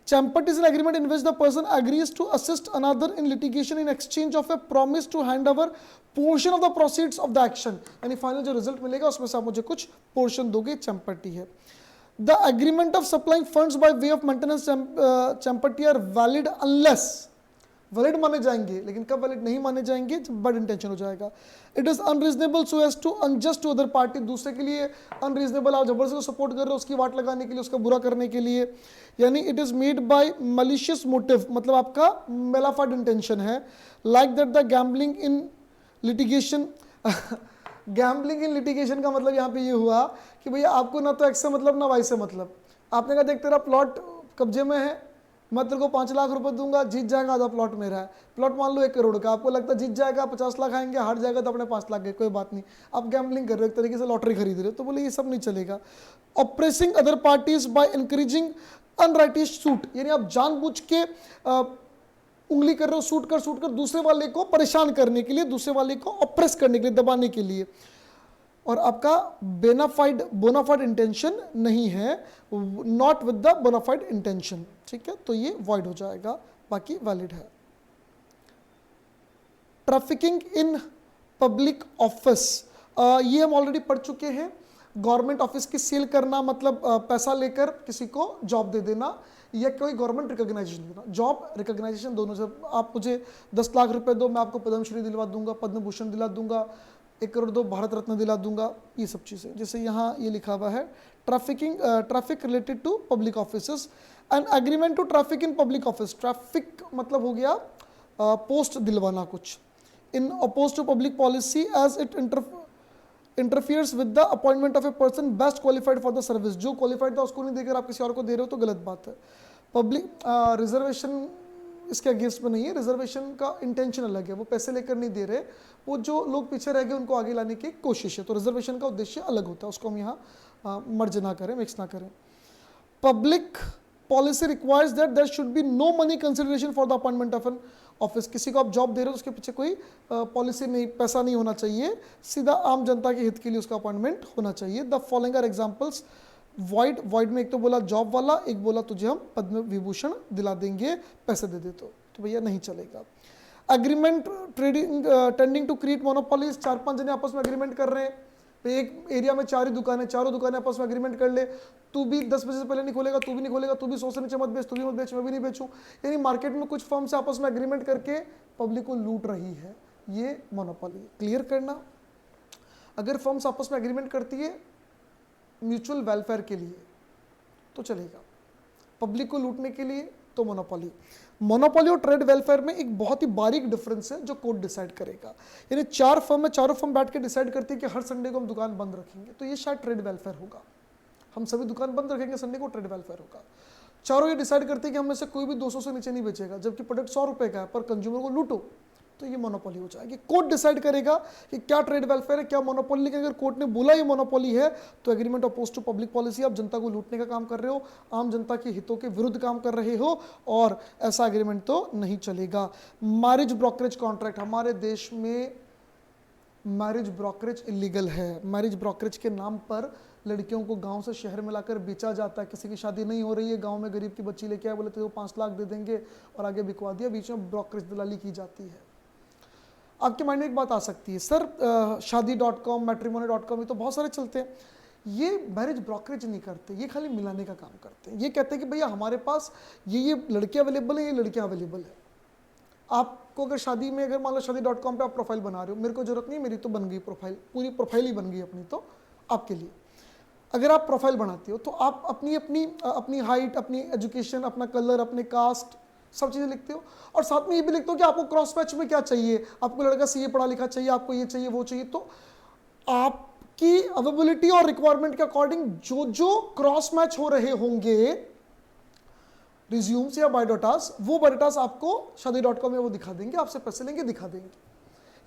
Champerty is an agreement in which the person agrees to assist another in litigation in exchange of a promise to hand over portion of the proceeds of the action. यानी final जो result मिलेगा उसमें से आप मुझे कुछ portion दोगे, champerty है। The agreement of supplying funds by way of maintenance champerty are valid unless, valid माने जाएंगे, लेकिन कब वैलिड नहीं माने जाएंगे, जब बड़ इंटेंशन हो जाएगा। It is unreasonable so as to unjust to other party, दूसरे के लिए अनरीजनेबल, आप जबरदस्ती सपोर्ट कर रहे हो उसकी वाट लगाने के लिए, उसका बुरा करने के लिए। यानी it is made by malicious motive, मतलब आपका मेलाफाइड इंटेंशन है। Like that the gambling in litigation gambling in litigation का मतलब यहाँ पे ये हुआ कि भैया आपको ना तो एक्स से मतलब ना वाई से मतलब, आपने कहा देख तेरा प्लॉट कब्जे में है, मैं तेरे को 5 लाख रुपए दूंगा, जीत जाएगा आधा प्लॉट मेरा है, प्लॉट मान लो 1 करोड़ का, आपको लगता है जीत जाएगा 50 लाख आएंगे, हार जाएगा तो अपने 5 लाख गए, कोई बात नहीं, आप गैम्बलिंग कर रहे हो, एक तरीके से लॉटरी खरीद रहे हो। तो बोले ये सब नहीं चलेगा। Oppressing other parties by encouraging unrighteous suit, यानी आप जानबूझ के उंगली कर रहे हो, सूट कर दूसरे वाले को परेशान करने के लिए, दूसरे वाले को ऑप्रेस करने के लिए, दबाने के लिए, और आपका बोनाफाइड इंटेंशन नहीं है, not with the bona fide intention, ठीक है, तो ये वॉइड हो जाएगा, बाकी वैलिड है। ट्रैफिकिंग इन पब्लिक ऑफिस, ये हम ऑलरेडी पढ़ चुके हैं। गवर्नमेंट ऑफिस की सील करना मतलब पैसा लेकर किसी को जॉब दे देना, या कोई गवर्नमेंट रिकॉग्नाइजेशन देना, जॉब रिकॉग्नाइजेशन दोनों से। आप मुझे 10 लाख रुपए दो, मैं आपको पद्मश्री दिलवा दूंगा, पद्म भूषण दिला दूंगा, 1 करोड़ दो, भारत रत्न दिला दूंगा, ये सब चीज़ें। जैसे यहाँ ये लिखा हुआ है traffic related to public offices, and agreement to traffic in public office. Traffic मतलब हो गया पोस्ट दिलवाना कुछ, in oppose to public policy as it interferes with the appointment of a person best qualified for the service. जो qualified था उसको नहीं देकर आप किसी और को दे रहे हो तो गलत बात है। पब्लिक रिजर्वेशन इसके अगेंस्ट में नहीं है, रिजर्वेशन का इंटेंशन अलग है, वो पैसे लेकर नहीं दे रहे, वो जो लोग पीछे रह गए उनको आगे लाने की कोशिश है, तो रिजर्वेशन का उद्देश्य अलग होता है, उसको हम यहाँ मर्ज ना करें, मिक्स ना करें। Public policy requires that there should be no money consideration for the appointment of an office. किसी को आप जॉब दे रहे हो उसके पीछे कोई पॉलिसी नहीं, पैसा नहीं होना चाहिए, सीधा आम जनता के हित के लिए उसका अपॉइंटमेंट होना चाहिए। The following are examples void में एक तो बोला जॉब वाला, एक बोला तुझे हम पद्म विभूषण दिला देंगे पैसे दे दे, तो भैया नहीं चलेगा। Agreement tending to create monopolies, 4-5 जने आपस में एग्रीमेंट कर रहे हैं एक एरिया में 4 ही दुकानें, चारों दुकानें आपस में एग्रीमेंट कर ले, तू भी 10 बजे से पहले नहीं खोलेगा, तू भी नहीं खोलेगा, तू भी 100 से नीचे मत बेच, तू भी मत बेच, मैं भी नहीं बेचूं। यानी मार्केट में कुछ फर्म से आपस में एग्रीमेंट करके पब्लिक को लूट रही है, ये मोनोपोली। क्लियर करना, अगर फर्म्स आपस में एग्रीमेंट करती है म्यूचुअल वेलफेयर के लिए तो चलेगा, पब्लिक को लूटने के लिए तो मोनोपोली। मोनोपोली और ट्रेड वेलफेयर में एक बहुत ही बारीक डिफरेंस है जो कोर्ट डिसाइड करेगा। यानी 4 फर्म है, चारों फर्म बैठ के डिसाइड करती है कि हर संडे को हम दुकान बंद रखेंगे, तो ये शायद ट्रेड वेलफेयर होगा। हम सभी दुकान बंद रखेंगे संडे को, ट्रेड वेलफेयर होगा। चारों ये डिसाइड करते हैं कि हम में से कोई भी 200 से नीचे नहीं बेचेगा, जबकि प्रोडक्ट 100 रुपए का है पर कंज्यूमर को लूटो, तो ये मोनोपोली हो जाएगी। कोर्ट डिसाइड करेगा कि क्या ट्रेड वेलफेयर है, क्या मोनोपोली। लेकिन अगर कोर्ट ने बोला ये मोनोपोली है तो agreement oppose to public policy, आप जनता को लूटने का काम कर रहे हो, आम जनता के हितों के विरुद्ध काम कर रहे हो, और ऐसा एग्रीमेंट तो नहीं चलेगा। मैरिज ब्रोकरेज कॉन्ट्रैक्ट, हमारे देश में मैरिज ब्रोकरेज इलीगल है। मैरिज ब्रोकरेज के नाम पर लड़कियों को गांव से शहर में लाकर बेचा जाता है। किसी की शादी नहीं हो रही है, गांव में गरीब की बच्ची लेके आए, बोले तो 5 लाख दे देंगे और आगे बिकवा दिया, बीच में ब्रोकरेज दलाली की जाती है। आपके माइंड में एक बात आ सकती है, सर शादी.com, मैट्रिमोनी.com, ये तो बहुत सारे चलते हैं, ये मैरिज ब्रोकरेज नहीं करते, ये खाली मिलाने का काम करते हैं। ये कहते हैं कि भैया हमारे पास ये लड़के अवेलेबल है, ये लड़कियां अवेलेबल है। आपको अगर शादी में, अगर मान लो शादी.com पे आप प्रोफाइल बना रहे हो, मेरे को जरूरत नहीं, मेरी तो बन गई प्रोफाइल, पूरी प्रोफाइल ही बन गई अपनी तो आपके लिए। अगर आप प्रोफाइल बनाते हो तो आप अपनी हाइट, अपनी एजुकेशन, अपना कलर, अपने कास्ट, सब चीज़ें लिखते हो, और साथ में ये भी लिखते हो कि आपको क्रॉस मैच में क्या चाहिए, आपको लड़का सीए पढ़ा लिखा चाहिए, आपको ये चाहिए वो चाहिए। तो आपकी अवेलेबिलिटी और रिक्वायरमेंट के अकॉर्डिंग जो जो क्रॉस मैच हो रहे होंगे रिज्यूम्स या बायोडाटास, वो बायोडाटास आपको शादी.com में वो दिखा देंगे, आपसे पैसे लेंगे, दिखा देंगे।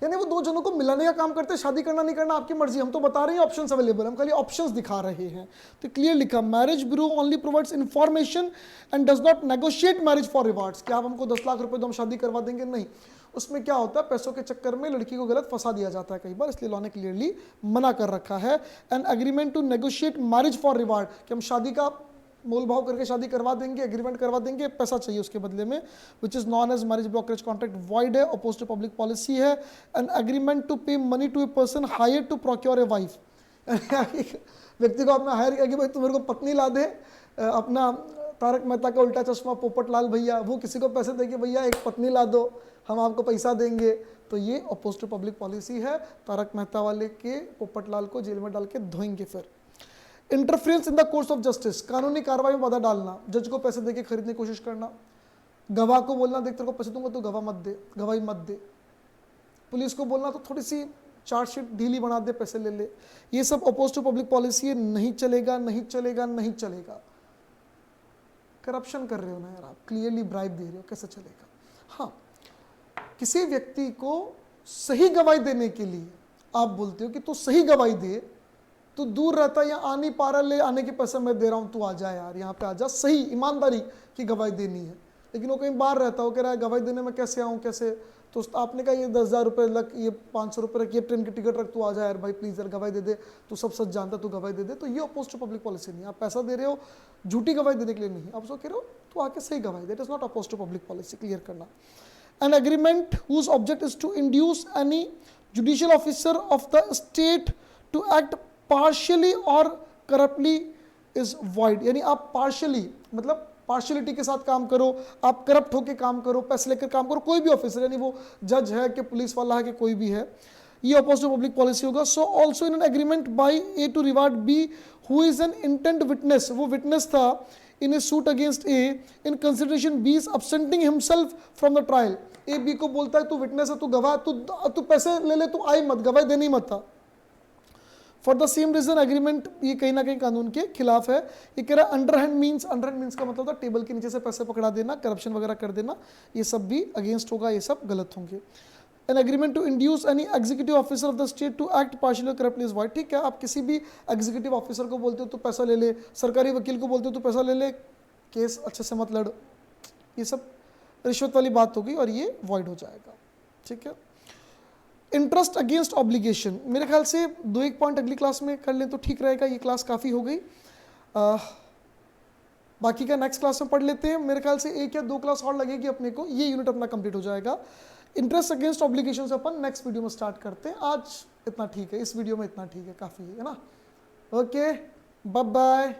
यानी वो 2 जनों को मिलाने का काम करते हैं। शादी करना नहीं करना आपकी मर्जी, हम तो बता रहे हैं ऑप्शंस अवेलेबल, हम खाली ऑप्शंस दिखा रहे हैं। तो क्लियर लिखा, marriage bureau only provides information and does not negotiate marriage for rewards. क्या आप हमको 10 लाख रुपए दो हम शादी करवा देंगे? नहीं। उसमें क्या होता है, पैसों के चक्कर में लड़की को गलत फंसा दिया जाता है कई बार, इसलिए लॉ ने क्लियरली मना कर रखा है। An agreement to negotiate marriage for reward, कि हम शादी का मोल भाव करके शादी करवा देंगे, एग्रीमेंट करवा देंगे, पैसा चाहिए उसके बदले में, which is known as marriage brokerage contract, void है, अपोज टू पब्लिक पॉलिसी है। An agreement to pay money to a person hire to procure a wife, व्यक्ति को आपने हायर किया कि भाई तू मेरे को पत्नी ला दे, अपना तारक मेहता का उल्टा चश्मा पोपट लाल भैया, वो किसी को पैसे देके भैया एक पत्नी ला दो, हम आपको पैसा देंगे, तो ये अपोज टू पब्लिक पॉलिसी है। तारक मेहता वाले के पोपट लाल को जेल में डाल के धोएंगे। फिर interference in the course of justice, कानूनी कार्रवाई में बाधा डालना, जज को पैसे देके खरीदने की कोशिश करना, गवाह को बोलना देख तेरे को पैसे दूंगा तो गवाह मत दे, गवाही मत दे, पुलिस को बोलना तो थोड़ी सी चार्जशीट ढीली बना दे, पैसे ले ले, ये सब अपोज टू पब्लिक पॉलिसी है, नहीं चलेगा, नहीं चलेगा, नहीं चलेगा। करप्शन कर रहे हो ना यार आप, क्लियरली ब्राइब दे रहे हो, कैसे चलेगा? हाँ, किसी व्यक्ति को सही गवाही देने के लिए आप बोलते हो कि तू सही गवाही दे, तू दूर रहता या आ नहीं पा रहा, ले आने के पैसे मैं दे रहा हूं, तू आ जा यार, यहाँ पे आ जा, सही ईमानदारी की गवाही देनी है। लेकिन वो कहीं बाहर रहता हो, कह रहा है गवाही देने में कैसे आऊँ, कैसे, तो आपने कहा ये 10,000 रुपये लग, ये 500 रुपये रख, ये ट्रेन की टिकट रख, तू आ जा यार भाई प्लीज़ यार गवाही दे दे, तू सब सच जानता, तू गवाही दे दे। तो ये अपोज टू पब्लिक पॉलिसी नहीं है। आप पैसा दे रहे हो झूठी गवाही देने के लिए नहीं, आप उसको कह रहे हो तो आके सही गवाही, that is not oppose to public policy. Clear करना। An agreement whose object is to induce any judicial officer of the state to act partially और करप्टली इज वॉइड। यानी आप पार्शियली मतलब पार्शियलिटी के साथ काम करो, आप करप्ट होकर काम करो, पैसे लेकर काम करो, कोई भी ऑफिसर, यानी वो जज है कि पुलिस वाला है कि कोई भी है, ये अपोज टू पब्लिक पॉलिसी होगा। So also in an agreement by A to reward B who is an intent witness, वो विटनेस था in a suit against A in consideration B is absenting himself from the trial. A B को बोलता है तू witness है, तू गवाह, तू पैसे ले ले, तू आई मत, गवाही देनी मत था। For the same reason agreement, ये कहीं ना कहीं कानून के खिलाफ है। ये कह रहा है अंडरहैंड मीन्स, अंडरहैंड मीन्स का मतलब था टेबल के नीचे से पैसे पकड़ा देना, करप्शन वगैरह कर देना, ये सब भी अगेंस्ट होगा, ये सब गलत होंगे। An agreement to induce any executive officer of the state to act partially corruptly is void. ठीक है, आप किसी भी एग्जीक्यूटिव ऑफिसर को बोलते हो तो पैसा ले ले, सरकारी वकील को बोलते हो तो पैसा ले ले, केस अच्छे से मत लड़, ये सब रिश्वत वाली बात होगी और ये वॉइड हो जाएगा। ठीक है। इंटरेस्ट अगेंस्ट ऑब्लिगेशन, मेरे ख्याल से 2-1 पॉइंट अगली क्लास में कर लें तो ठीक रहेगा, ये क्लास काफ़ी हो गई, बाकी का नेक्स्ट क्लास में पढ़ लेते हैं। मेरे ख्याल से 1 या 2 क्लास और लगेगी अपने को, ये यूनिट अपना कंप्लीट हो जाएगा। इंटरेस्ट अगेंस्ट ऑब्लिगेशन से अपन नेक्स्ट वीडियो में स्टार्ट करते हैं। आज इतना ठीक है, इस वीडियो में इतना ठीक है, काफ़ी है ना। Okay, bye bye.